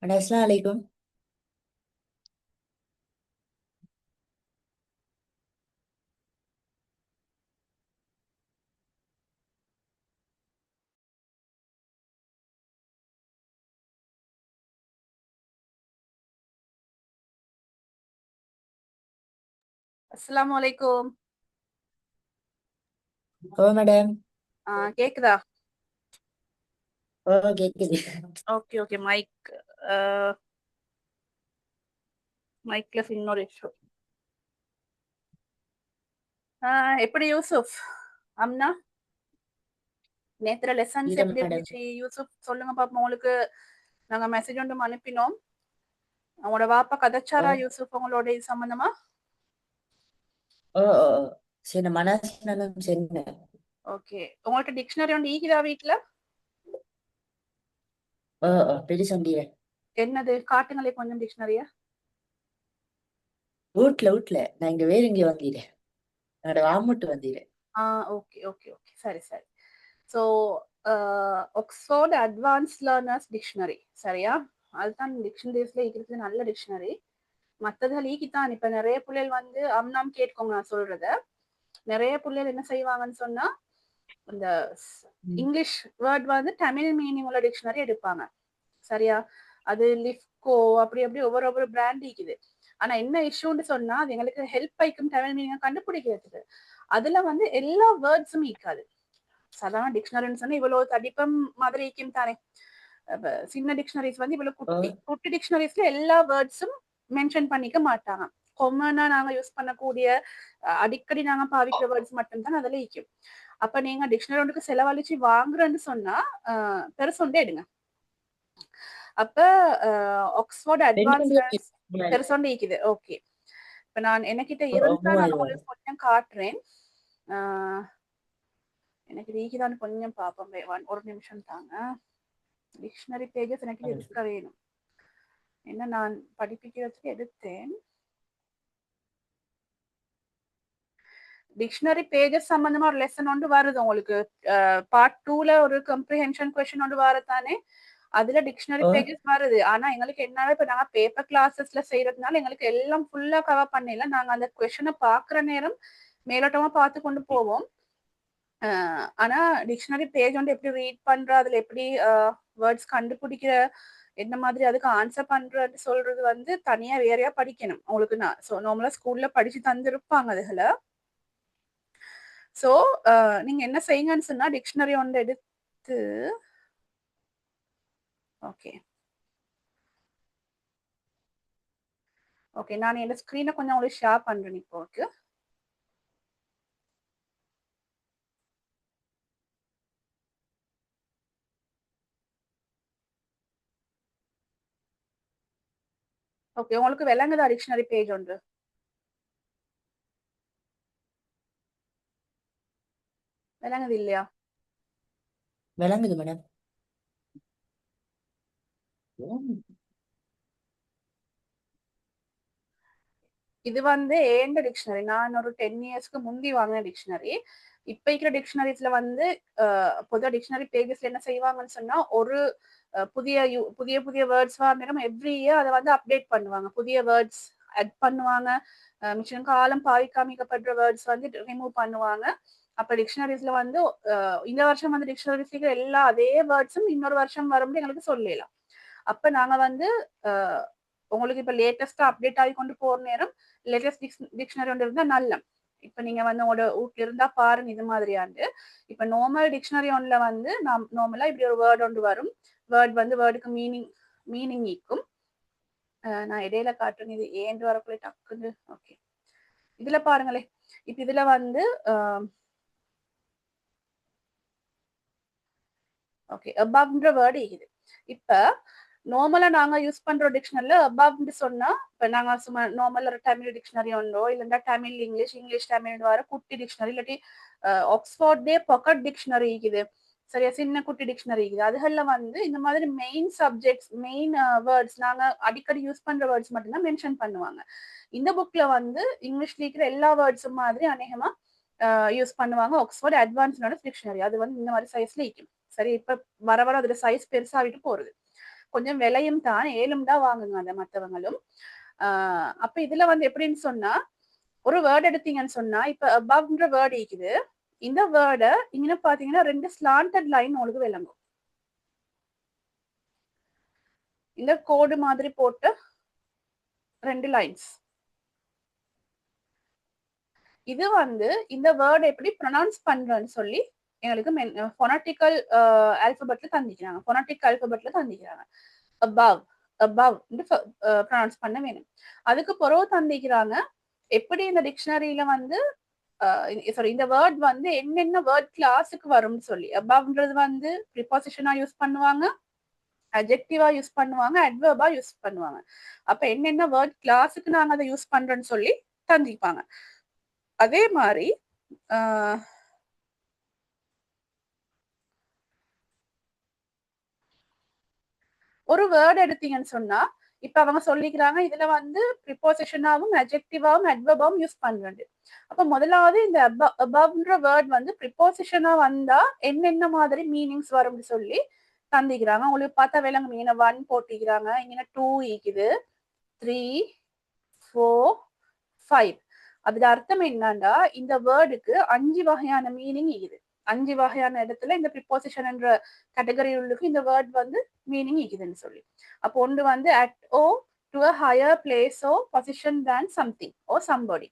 அண்ணா, அஸ்ஸலாமு அலைக்கும். அஸ்ஸலாமு அலைக்கும். ஓ மேடம். கேக்குதா? ஓ, கேக்குது. Okay okay. மைக்ல இன்னொரு இஷ்யூ. எப்படி யூசுப்? அம்னா நேத்துல லெசன்ஸ் இல்ல எப்படி மேடம். இருந்துச்சு? யூசுப் சொல்லுங்க பாப்போம். உங்களுக்கு நாங்க மெசேஜ் ஒன்று அனுப்பினோம். உங்களோட வாப்பா ஓ கதைச்சாரா யூசுப் உங்களோட இது சம்பந்தமா? ஓ ஓ ஓ. சரி, மனசனம் சரிங்க. ஓகே. உங்கள்ட்ட டிக்ஷனரி ஒன்று ஈகிதா வீட்ல? ஓ ஓ, பெரிய சொன்னீங்க. என்னது? காட்டுங்களே கொஞ்சம் டிக்ஷனரியா. வீட்ல நான் இங்க வேற இங்க வந்தீரேன். என்னோட வாமுட்டு வந்தீரேன். Okay okay okay. சரி சரி. So Oxford advance learners dictionary, சரியா? அதுதான் டிக்ஷனரிஸ்ல இருக்கிறது நல்ல டிக்ஷனரி. மற்றதுகள் ஈக்கித்தான். இப்ப நிறைய பிள்ளைகள் வந்து அம்னாம் கேட்கோங்க நான் சொல்றத. நிறைய பிள்ளைகள் என்ன செய்வாங்கன்னு சொன்னா, இந்த ம். இங்கிலீஷ் வேர்ட் வந்து தமிழ் மீனிங் உள்ள டிக்ஷனரி எடுப்பாங்க, சரியா? அது லிஃப்கோ அப்படி அப்படி ஒவ்வொரு பிராண்ட் இருக்குது. ஆனா என்ன இஷ்யூன்னு சொன்னா, அது எங்களுக்கு ஹெல்ப் ஆயிக்கும் தமிழ் மீனிங் கண்டுபிடிக்கிறதுக்கு. அதுல வந்து எல்லா வேர்ட்ஸும் ஈக்காது. சாதாரண டிக்ஷனரின்னு சொன்னா இவ்வளவு தடிப்பம் மாதிரி ஈக்கும் தானே. சின்ன டிக்ஷனரிஸ் வந்து இவ்வளவு ஓ குட்டி குட்டி டிக்ஷனரிஸ்ல எல்லா வேர்ட்ஸும் மென்ஷன் பண்ணிக்க மாட்டாங்க. கொமனா நாங்க யூஸ் பண்ணக்கூடிய அடிக்கடி நாங்க பாவிக்கிற வேர்ட்ஸ் மட்டும்தான் அதுல ஈக்கும். அப்ப நீங்க டிக்ஷனரி ஒன்றுக்கு செலவழிச்சு வாங்குறேன்னு சொன்னா பெருசொண்டே எடுங்க. அப்ப ஆக்ஸ்போர்ட் ரெண்டு அட்வான்ஸ் பேரும் முன்னாடி. பெருசொண்டே ஈக்குது. ஓகே. இப்ப நான் என்கிட்ட ஓ ஓ, இருந்தா நான் 3000 உங்களுக்கு வரும். கொஞ்சம் காட்டுறேன். ஆஹ் எனக்கு ஈக்குதான்னு கொஞ்சம் பார்ப்போம். ஒரு நிமிஷம் தாங்க. டிக்ஷனரி பேஜஸ் எனக்கு இருக்க வேணும். என்ன நான் படிப்பிக்கிறதுக்கு எடுத்தேன். டிக்ஷனரி பேஜஸ் சம்பந்தமா ஒரு லெசன் ஒன்று வருது உங்களுக்கு. பார்ட் 2ல ஒரு கம்ப்ரிஹென்ஷன் கொஸ்டின் ஒன்று வரத்தானே. அதுல டிக்ஷனரி ஓ பேஜஸ் வருது. ஆனா எங்களுக்கு என்ன, இப்ப நாங்க பேப்பர் கிளாஸஸ்ல செய்யறதுனால எங்களுக்கு எல்லாம் ஃபுல்லா கவர் பண்ணல. நாங்க அந்த கொஸ்டினை பாக்குற நேரம் மேலோட்டமா பார்த்து கொண்டு போவோம். ஆனா டிக்ஷனரி பேஜ் வந்து எப்படி ரீட் பண்ற, அதுல எப்படி வேர்ட்ஸ் கண்டுபிடிக்கிற, என்ன மாதிரி அதுக்கு ஆன்சர் பண்றது சொல்றது வந்து தனியா வேறையா படிக்கணும் உங்களுக்கு. நான் நார்மலா ஸ்கூல்ல படிச்சு தந்திருப்பாங்க அதுகளை. சோ நீங்க என்ன செய்யுங்கன்னு சொன்னா, டிக்ஷனரி ஒன்று எடுத்து, ஓகே ஓகே, நான் என் ஸ்கிரீனை கொஞ்சம் உங்களுக்கு ஷேர் பண்றேன் இப்போ. Okay okay. உங்களுக்கு விளங்குதா டிக்ஷனரி பேஜ் ஒன்று? விளங்குது இல்லையா? விளங்குது மேடம். இது வந்து ஏண்ட டிக்ஷனரி. நான் ஒரு 10 இயர்ஸ்க்கு முந்தி வாங்கின டிக்ஷனரி. இப்ப இருக்கிற டிக்ஷனரிஸ்ல வந்து பொதுவா டிக்ஷனரி பேஜஸ்ல என்ன செய்வாங்கன்னு சொன்னா, ஒரு புதிய புதிய வேர்ட்ஸ் வாங்கினோம் எவ்ரி இயர் அதை வந்து அப்டேட் பண்ணுவாங்க. புதிய வேர்ட்ஸ் அட் பண்ணுவாங்க. மிஷின் காலம் பாவிக்காமிக்கப்படுற வேர்ட்ஸ் வந்து ரிமூவ் பண்ணுவாங்க. அப்ப டிக்ஷனரிஸ்ல வந்து இந்த வருஷம் வந்து டிக்ஷனரிஸ்ல எல்லா அதே வேர்ட்ஸும் இன்னொரு வருஷம் வரும்போது எங்களுக்கு சொல்லலாம். அப்ப நாங்க வந்து உங்களுக்கு இப்ப லேட்டஸ்டா அப்டேட் ஆகி கொண்டு போற நேரம் லேட்டஸ்ட் டிக்ஷனரி ஒன்று இருந்தா நல்ல. இப்ப நீங்க வந்து உங்களோட வீட்ல இருந்தா பாருங்க இது மாதிரியாண்டு. இப்ப நார்மல் டிக்ஷனரி ஒன்ல வந்து நார்மலா இப்படி ஒரு வேர்ட் ஒன்று வரும். வேர்ட் வந்து வேர்டுக்கு மீனிங் ஈக்கும். நான் இடையில காட்டுறேன். இது ஏண்டு வரக்குள்ள டக்குன்னு. ஓகே, இதுல பாருங்களேன். இப்ப இதுல வந்து ஓகே அபவ்ன்ற வேர்டு இருக்குது. இப்ப நார்மலா நாங்க யூஸ் பண்ற டிக்ஷனரியில அபவ்னு சொன்னா, இப்ப நாங்க சும்மா நார்மலா ஒரு தமிழ் டிக்ஷனரி ஒன்றோ இல்லைன்னா தமிழ் இங்கிலீஷ் தமிழ் வர குட்டி டிக்ஷனரி, இல்லாட்டி ஆக்ஸ்போர்ட்லயே பாக்கெட் டிக்ஷனரி இருக்குது, சரியா? சின்ன குட்டி டிக்ஷனரி இருக்குது. அதுகள்ல வந்து இந்த மாதிரி மெயின் சப்ஜெக்ட்ஸ், மெயின் வேர்ட்ஸ், நாங்க அடிக்கடி யூஸ் பண்ற வேர்ட்ஸ் மட்டும்தான் மென்ஷன் பண்ணுவாங்க. இந்த புக்ல வந்து இங்கிலீஷ்ல இருக்கிற எல்லா வேர்ட்ஸும் மாதிரி அநேகமா யூஸ் பண்ணுவாங்க. ஆக்ஸ்போர்ட் அட்வான்ஸ்டான டிக்ஷனரி அது வந்து இந்த மாதிரி சைஸ்ல இருக்கும். சரி, இப்ப வர அதோட சைஸ் பெருசாவிட்டு போறது. கொஞ்சம் விலையும் தான், ஏழும் தான் வாங்குங்க அந்த மற்றவங்களும். அப்ப இதுல வந்து எப்படின்னு சொன்னா, ஒரு வேர்ட் எடுத்தீங்கன்னு சொன்னா, இப்ப above வேர்ட் இருக்குது. இந்த வேர்டை இங்க பாத்தீங்கன்னா 2 ஸ்லாண்டட் லைன் உங்களுக்கு விளங்கும். இந்த கோடு மாதிரி போட்டு 2 லைன்ஸ். இது வந்து இந்த வேர்ட் எப்படி ப்ரொனவுன்ஸ் பண்றேன்னு சொல்லி எங்களுக்கு ஃபொனட்டிக்கல் ஆல்பபெட்ல தந்திக்கிறாங்க. ஃபொனட்டிக் ஆல்பபெட்ல தந்திக்கிறாங்க. above above ப்ரொனவுன்ஸ் பண்ண வேணும். அதுக்கு பிறகு தந்திக்கிறாங்க எப்படி இந்த டிக்ஷனரியில வந்து சாரி இந்த வேர்ட் வந்து என்னென்ன வேர்ட் கிளாஸுக்கு வரும்னு சொல்லி. above வந்து ப்ரிபோசிஷனா யூஸ் பண்ணுவாங்க, அட்ஜெக்டிவா யூஸ் பண்ணுவாங்க, அட்வர்பா யூஸ் பண்ணுவாங்க. அப்ப என்னென்ன வேர்ட் கிளாஸுக்கு நாங்க அதை யூஸ் பண்றோம்னு சொல்லி தந்திப்பாங்க. அதே மாதிரி ஒரு வேர்ட் எடுத்தீங்கன்னு சொன்னா, இப்ப அவங்க சொல்லிக்கிறாங்க இதுல வந்து ப்ரிபோசிஷனாவும் அட்ஜெக்டிவாவும் அட்வர்பாவும் யூஸ் பண்றது. அப்ப முதலாவது இந்த above வேர்ட் வந்து ப்ரிபோசிஷனா வந்தா என்னென்ன மாதிரி மீனிங்ஸ் வரும்னு சொல்லி தந்திக்கிறாங்க. உங்களுக்கு பார்த்தா விளங்கும். இங்க 1 போட்டிக்கிறாங்க, இங்க 2 இருக்குது, 3 4 5. அதுல அர்த்தம் என்னன்னா இந்த வேர்டுக்கு 5 வகையான மீனிங் இருக்குது. 5 வகையான இடத்துல இந்த ப்ரிபோசிஷன் என்ற கேட்டகரி உள்ளுக்கு இந்த வேர்ட் வந்து மீனிங் இருக்குதுன்னு சொல்லி. அப்போ ஒன்று வந்து at or to a higher place or position than something or somebody.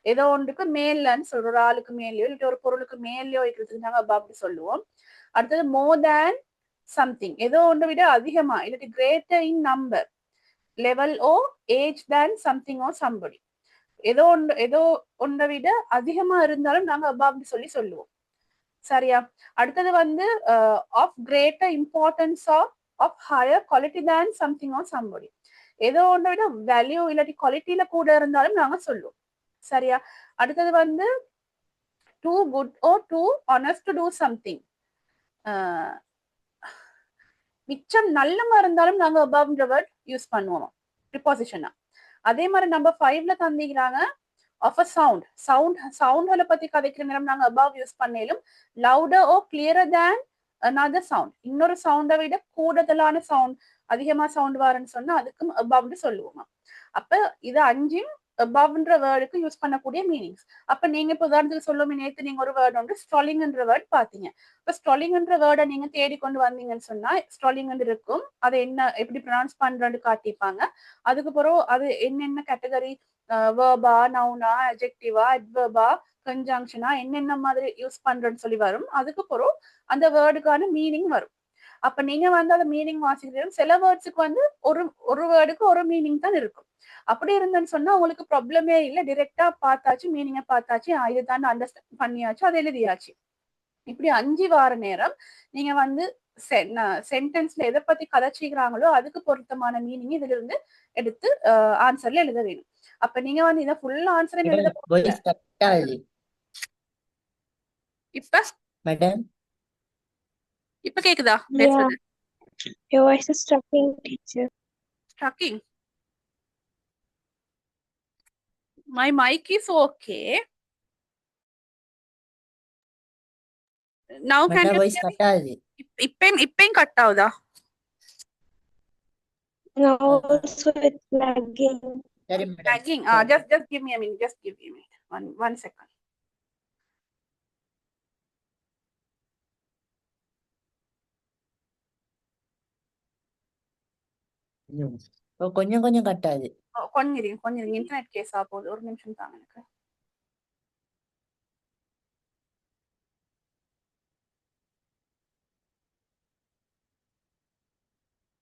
ஏதோ ஒன்றுக்கு மேலன்னு சொல்ற, ஒரு ஆளுக்கு மேலேயோ இல்லை ஒரு பொருளுக்கு மேலேயோ இருக்கிறதுக்கு நாங்க above சொல்லுவோம். அடுத்தது more than something, ஏதோ ஒன்றை விட அதிகமா, இல்லாட்டி greater in number, level or age than something or somebody. ஏதோ ஒன்றை விட அதிகமா இருந்தாலும் நாங்க above சொல்லி சொல்லுவோம். சரியா? அடுத்தது வந்து of greater importance of higher quality than something or somebody. ஏதோ ஒன்றை விட வேல்யூ இல்லாட்டி குவாலிட்டியில கூட இருந்தாலும் நாங்க சொல்லுவோம். சரியா? அடுத்தது வந்து too good or too honest to do something. மிச்சம் நல்லமா இருந்தாலும் நாங்க above வேர்ட் யூஸ் பண்ணுவோம் ப்ரிபோசிஷனா. அதே மாதிரி நம்பர் 5ல தந்திக்கிறாங்க of a sound. சவுண்ட்களை பத்தி கதைக்கிற நேரம் நாங்க above யூஸ் பண்ணாலும் louder or clearer than another sound. இன்னொரு சவுண்டை விட கூடுதலான சவுண்ட், அதிகமா சவுண்ட் வரன்னு சொன்னா அதுக்கும் above சொல்லுவோமா. அப்ப இது 5 above வேர்டுக்கு யூஸ் பண்ணக்கூடிய மீனிங்ஸ். அப்ப நீங்க இப்ப உதாரணத்துக்கு சொல்லுவோம், நேற்று நீங்க ஒரு வேர்டு வந்து ஸ்ட்ராலிங் வேர்ட் பாத்தீங்க. இப்ப ஸ்ட்ராலிங் வேர்டை நீங்க தேடிக்கொண்டு வந்தீங்கன்னு சொன்னா ஸ்ட்ராலிங் இருக்கும், அதை என்ன எப்படி ப்ரொனவுன்ஸ் பண்றேன்னு காட்டிப்பாங்க. அதுக்கு பிறகு அது என்னென்ன கேட்டகரி, வேர்பா, நவுனா, அட்ஜெக்டிவா, அட்வர்பா, கன்ஜங்ஷனா, என்னென்ன மாதிரி யூஸ் பண்றேன்னு சொல்லி வரும். அதுக்கு பிறகு அந்த வேர்டுக்கான மீனிங் வரும். அப்ப நீங்க வந்து அந்த மீனிங் வாசிக்கிறீங்க. சில வேர்ட்ஸுக்கு வந்து ஒரு வேர்டுக்கு ஒரு மீனிங் தான் இருக்கும். அப்படி இருந்தேன்னு சொன்னா உங்களுக்கு ப்ராப்ளமே இல்லை, டிரெக்டா பார்த்தாச்சு, மீனிங்கை பார்த்தாச்சு, இதுதான் அண்டர்ஸ்டாண்ட் பண்ணியாச்சு, அதை எழுதியாச்சு. இப்படி 5 வார நேரம் நீங்க வந்து சென்டென்ஸ்ல எதை பத்தி கதைச்சிக்கிறாங்களோ அதுக்கு பொருத்தமான மீனிங் இதுல இருந்து எடுத்து ஆன்சர்ல எழுத வேணும். அப்ப நீங்க வந்து இதை ஃபுல் ஆன்சர் எழுத இப்ப மேடம் இப்ப கேக்குதா Yeah, your voice is stucking, teacher. Stucking. My mic is okay. Now can you voice cut ஆகுது. இப்பயும் கட் ஆகுதா? Now also it's lagging. சரி madam. Lagging. Just give me a minute. Just give me a minute. One second. கொஞ்சம் cut ஆகுது. கொஞ்சம் internet case ஆகுது, ஒரு நிமிஷம் தாங்க எனக்கு.